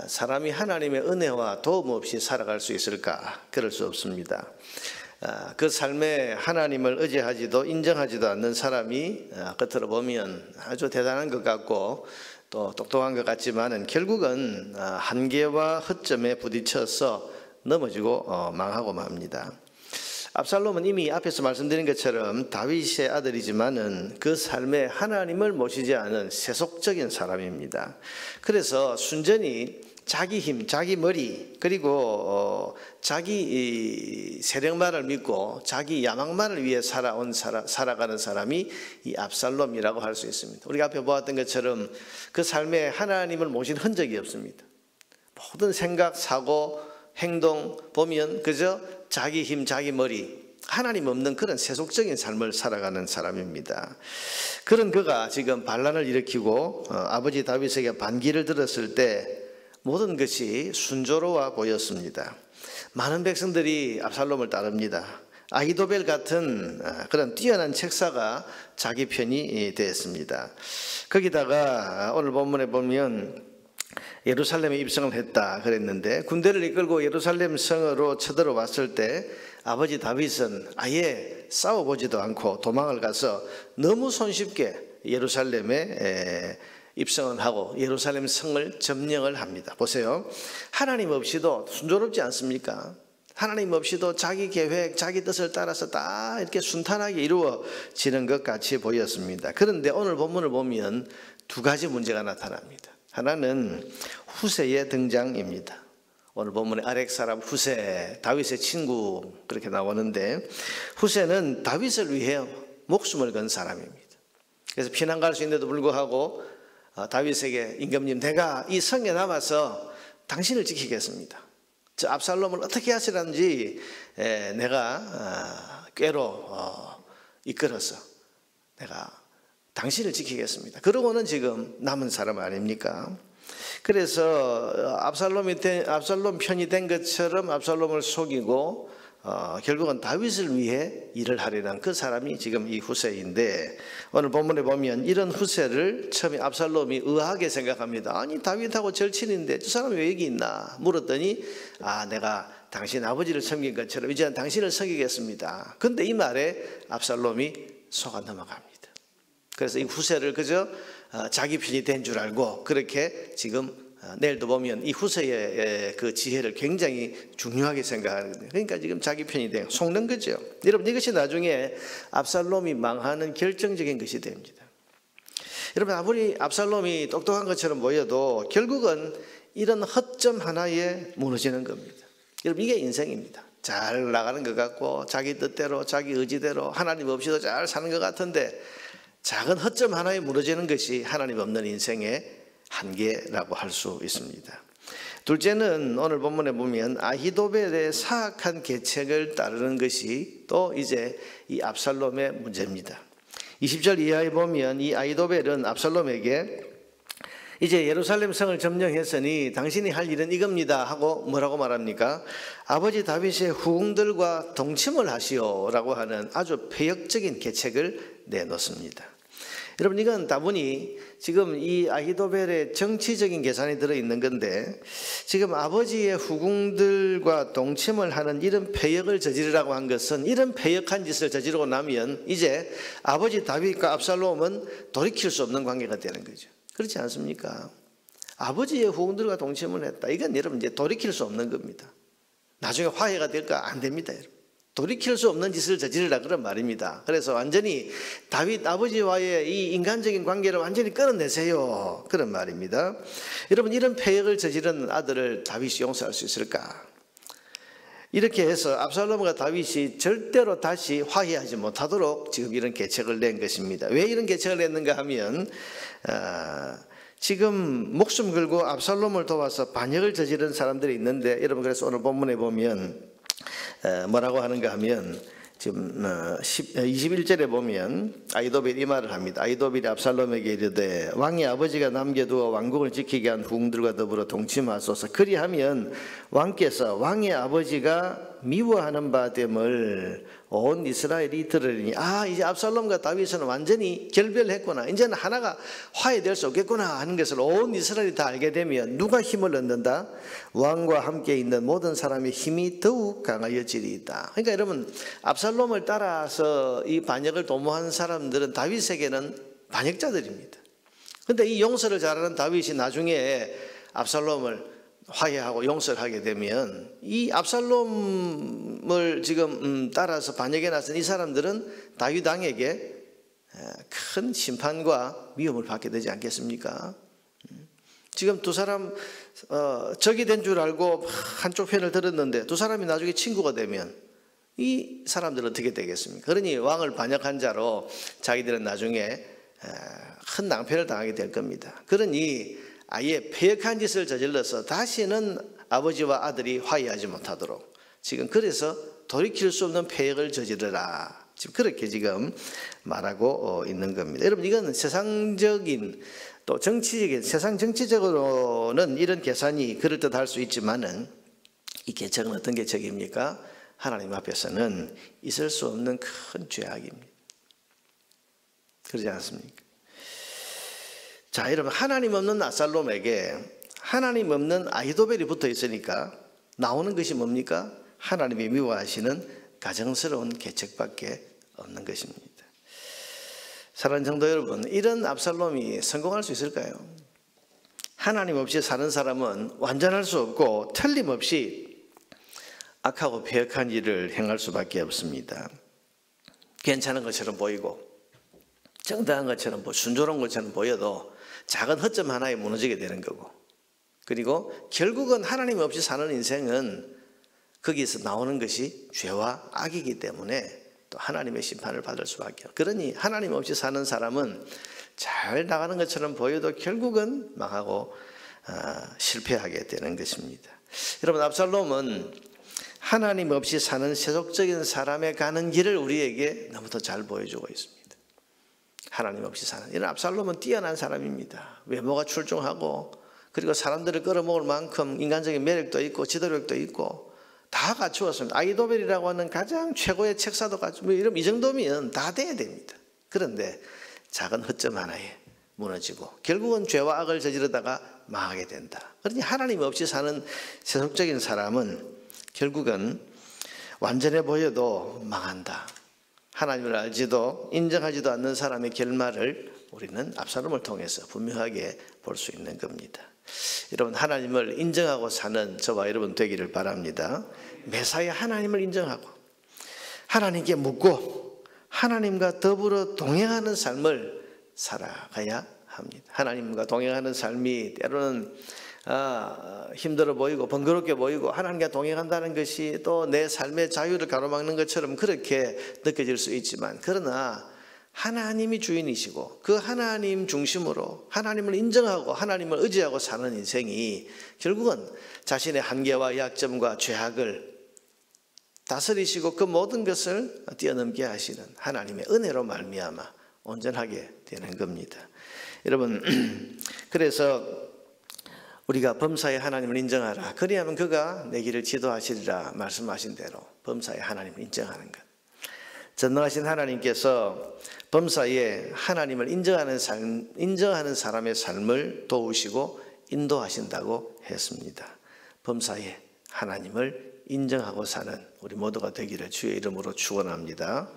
사람이 하나님의 은혜와 도움 없이 살아갈 수 있을까? 그럴 수 없습니다. 그 삶에 하나님을 의지하지도 인정하지도 않는 사람이 겉으로 보면 아주 대단한 것 같고 또 똑똑한 것 같지만은 결국은 한계와 허점에 부딪혀서 넘어지고 망하고 맙니다. 압살롬은 이미 앞에서 말씀드린 것처럼 다윗의 아들이지만은 그 삶에 하나님을 모시지 않은 세속적인 사람입니다. 그래서 순전히 자기 힘, 자기 머리, 그리고 자기 세력만을 믿고 자기 야망만을 위해 살아가는 사람이 이 압살롬이라고 할 수 있습니다. 우리가 앞에 보았던 것처럼 그 삶에 하나님을 모신 흔적이 없습니다. 모든 생각, 사고, 행동 보면 그저 자기 힘, 자기 머리, 하나님 없는 그런 세속적인 삶을 살아가는 사람입니다. 그런 그가 지금 반란을 일으키고 아버지 다윗에게 반기를 들었을 때 모든 것이 순조로워 보였습니다. 많은 백성들이 압살롬을 따릅니다. 아히도벨 같은 그런 뛰어난 책사가 자기 편이 되었습니다. 거기다가 오늘 본문에 보면 예루살렘에 입성을 했다 그랬는데 군대를 이끌고 예루살렘 성으로 쳐들어왔을 때 아버지 다윗은 아예 싸워보지도 않고 도망을 가서 너무 손쉽게 예루살렘에 입성을 하고 예루살렘 성을 점령을 합니다. 보세요. 하나님 없이도 순조롭지 않습니까? 하나님 없이도 자기 계획, 자기 뜻을 따라서 다 이렇게 순탄하게 이루어지는 것 같이 보였습니다. 그런데 오늘 본문을 보면 두 가지 문제가 나타납니다. 하나는 후세의 등장입니다. 오늘 본문에 아렉 사람 후세, 다윗의 친구 그렇게 나오는데 후세는 다윗을 위해 목숨을 건 사람입니다. 그래서 피난 갈 수 있는데도 불구하고 다윗에게 임금님 내가 이 성에 남아서 당신을 지키겠습니다. 저 압살롬을 어떻게 하시는지 내가 꾀로 이끌어서 내가 당신을 지키겠습니다. 그러고는 지금 남은 사람 아닙니까? 그래서 압살롬 편이 된 것처럼 압살롬을 속이고 결국은 다윗을 위해 일을 하려는 그 사람이 지금 이 후세인데 오늘 본문에 보면 이런 후세를 처음에 압살롬이 의아하게 생각합니다. 아니 다윗하고 절친인데 저 사람이 왜 여기 있나 물었더니 내가 당신 아버지를 섬긴 것처럼 이제는 당신을 섬기겠습니다. 그런데 이 말에 압살롬이 속아 넘어갑니다. 그래서 이 후세를 그저 자기 편이 된 줄 알고 그렇게 지금 내일도 보면 이 후세의 그 지혜를 굉장히 중요하게 생각하거든요. 그러니까 지금 자기 편이 돼요. 속는 거죠. 여러분 이것이 나중에 압살롬이 망하는 결정적인 것이 됩니다. 여러분 아무리 압살롬이 똑똑한 것처럼 보여도 결국은 이런 허점 하나에 무너지는 겁니다. 여러분 이게 인생입니다. 잘 나가는 것 같고 자기 뜻대로 자기 의지대로 하나님 없이도 잘 사는 것 같은데 작은 허점 하나에 무너지는 것이 하나님 없는 인생의 한계라고 할 수 있습니다. 둘째는 오늘 본문에 보면 아히도벨의 사악한 계책을 따르는 것이 또 이제 이 압살롬의 문제입니다. 20절 이하에 보면 이 아히도벨은 압살롬에게 이제 예루살렘 성을 점령했으니 당신이 할 일은 이겁니다 하고 뭐라고 말합니까? 아버지 다윗의 후궁들과 동침을 하시오라고 하는 아주 폐역적인 계책을 내놓습니다. 여러분 이건 다분히 지금 이 아히도벨의 정치적인 계산이 들어있는 건데 지금 아버지의 후궁들과 동침을 하는 이런 폐역을 저지르라고 한 것은 이런 폐역한 짓을 저지르고 나면 이제 아버지 다윗과 압살롬은 돌이킬 수 없는 관계가 되는 거죠. 그렇지 않습니까? 아버지의 후궁들과 동침을 했다. 이건 여러분 이제 돌이킬 수 없는 겁니다. 나중에 화해가 될까? 안 됩니다. 여러분. 돌이킬 수 없는 짓을 저지르라 그런 말입니다. 그래서 완전히 다윗 아버지와의 이 인간적인 관계를 완전히 끊어내세요. 그런 말입니다. 여러분 이런 폐역을 저지른 아들을 다윗이 용서할 수 있을까? 이렇게 해서 압살롬과 다윗이 절대로 다시 화해하지 못하도록 지금 이런 계책을 낸 것입니다. 왜 이런 계책을 냈는가 하면 지금 목숨 걸고 압살롬을 도와서 반역을 저지른 사람들이 있는데 여러분 그래서 오늘 본문에 보면 뭐라고 하는가 하면 지금 21절에 보면 아히도벨이 이 말을 합니다. 아히도벨이 압살롬에게 이르되 왕의 아버지가 남겨두어 왕국을 지키게 한 후궁들과 더불어 동침하소서. 그리하면 왕께서 왕의 아버지가 미워하는 바 됨을 온 이스라엘이 들으니 이제 압살롬과 다윗은 완전히 결별했구나, 이제는 하나가 화해될 수 없겠구나 하는 것을 온 이스라엘이 다 알게 되면 누가 힘을 얻는다? 왕과 함께 있는 모든 사람의 힘이 더욱 강하여지리이다. 그러니까 여러분, 압살롬을 따라서 이 반역을 도모한 사람들은 다윗에게는 반역자들입니다. 그런데 이 용서를 잘하는 다윗이 나중에 압살롬을 화해하고 용서를 하게 되면 이 압살롬을 지금 따라서 반역에 나선 이 사람들은 다윗 왕에게 큰 심판과 미움을 받게 되지 않겠습니까? 지금 두 사람 적이 된 줄 알고 한쪽 편을 들었는데 두 사람이 나중에 친구가 되면 이 사람들은 어떻게 되겠습니까? 그러니 왕을 반역한 자로 자기들은 나중에 큰 낭패를 당하게 될 겁니다. 그러니 아예 패역한 짓을 저질러서 다시는 아버지와 아들이 화해하지 못하도록 지금 그래서 돌이킬 수 없는 패역을 저지르라, 지금 그렇게 지금 말하고 있는 겁니다. 여러분, 이건 세상적인 또 정치적인, 세상 정치적으로는 이런 계산이 그럴듯할 수 있지만은 이 계책은 어떤 계책입니까? 하나님 앞에서는 있을 수 없는 큰 죄악입니다. 그러지 않습니까? 자, 여러분, 하나님 없는 압살롬에게 하나님 없는 아히도벨이 붙어 있으니까 나오는 것이 뭡니까? 하나님이 미워하시는 가정스러운 계책밖에 없는 것입니다. 사랑하는 성도 여러분, 이런 압살롬이 성공할 수 있을까요? 하나님 없이 사는 사람은 완전할 수 없고 틀림없이 악하고 패역한 일을 행할 수밖에 없습니다. 괜찮은 것처럼 보이고 정당한 것처럼 순조로운 것처럼 보여도 작은 허점 하나에 무너지게 되는 거고, 그리고 결국은 하나님 없이 사는 인생은 거기서 나오는 것이 죄와 악이기 때문에 또 하나님의 심판을 받을 수밖에 없어요. 그러니 하나님 없이 사는 사람은 잘 나가는 것처럼 보여도 결국은 망하고 실패하게 되는 것입니다. 여러분, 압살롬은 하나님 없이 사는 세속적인 사람의 가는 길을 우리에게 너무도 잘 보여주고 있습니다. 하나님 없이 사는 이런 압살롬은 뛰어난 사람입니다. 외모가 출중하고 그리고 사람들을 끌어모을 만큼 인간적인 매력도 있고 지도력도 있고 다 갖추었습니다. 아히도벨이라고 하는 가장 최고의 책사도 갖추고 이 정도면 다 돼야 됩니다. 그런데 작은 허점 하나에 무너지고 결국은 죄와 악을 저지르다가 망하게 된다. 그러니 하나님 없이 사는 세속적인 사람은 결국은 완전해 보여도 망한다. 하나님을 알지도 인정하지도 않는 사람의 결말을 우리는 압살롬을 통해서 분명하게 볼 수 있는 겁니다. 여러분, 하나님을 인정하고 사는 저와 여러분 되기를 바랍니다. 매사에 하나님을 인정하고 하나님께 묻고 하나님과 더불어 동행하는 삶을 살아가야 합니다. 하나님과 동행하는 삶이 때로는 힘들어 보이고 번거롭게 보이고 하나님과 동행한다는 것이 또 내 삶의 자유를 가로막는 것처럼 그렇게 느껴질 수 있지만, 그러나 하나님이 주인이시고 그 하나님 중심으로 하나님을 인정하고 하나님을 의지하고 사는 인생이 결국은 자신의 한계와 약점과 죄악을 다스리시고 그 모든 것을 뛰어넘게 하시는 하나님의 은혜로 말미암아 온전하게 되는 겁니다. 여러분, 그래서 우리가 범사에 하나님을 인정하라. 그리하면 그가 내 길을 지도하시리라 말씀하신 대로 범사에 하나님을 인정하는 것. 전능하신 하나님께서 범사에 하나님을 인정하는 사람의 삶을 도우시고 인도하신다고 했습니다. 범사에 하나님을 인정하고 사는 우리 모두가 되기를 주의 이름으로 축원합니다.